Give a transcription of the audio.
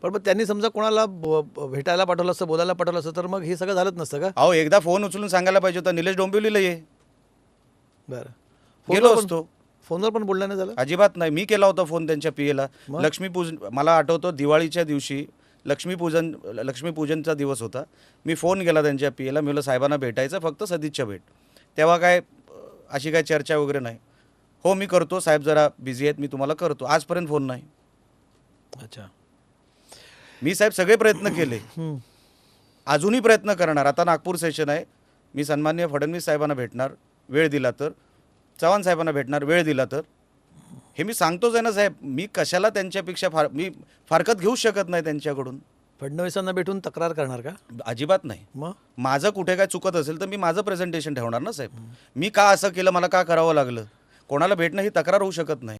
पण मग त्यांनी समजा कोणाला भेटायला पाठवलं असतं, बोलायला पाठवलं असतं, तर मग हे सगळं झालंच नसतं का? अहो एकदा फोन उचलून सांगायला पाहिजे होतं, निलेश डोंबिवलीला ये, बरं. गेलो असतो. फोनवर पण बोलणं नाही झालं? अजिबात नाही. मी केला होता फोन त्यांच्या पीएला. मग? लक्ष्मीपूजन मला आठवतो, दिवाळीच्या दिवशी लक्ष्मीपूजनचा दिवस होता. मी फोन केला त्यांच्या पीएला. मी म्हटलं साहेबांना भेटायचं, फक्त सदिच्छा भेट. तेव्हा काय अशी काय चर्चा वगैरे नाही. हो मी करतो साहेब, जरा बिझी आहेत, मी तुम्हाला करतो. आजपर्यंत फोन नाही. अच्छा. मी साहेब सगळे प्रयत्न केले, अजूनही प्रयत्न करणार. आता नागपूर सेशन आहे, मी सन्माननीय फडणवीस साहेबांना भेटणार वेळ दिला तर, चव्हाण साहेबांना भेटणार वेळ दिला तर. हे मी सांगतोच आहे ना साहेब, मी कशाला त्यांच्यापेक्षा मी फारकत घेऊ शकत नाही त्यांच्याकडून. फडणवीसांना भेटून तक्रार करणार का? अजिबात नाही. मग माझं कुठे काय चुकत असेल तर मी माझं प्रेझेंटेशन ठेवणार ना साहेब. मी का असं केलं, मला का करावं लागलं, कोणाला भेटणं ही तक्रार होऊ शकत नाही.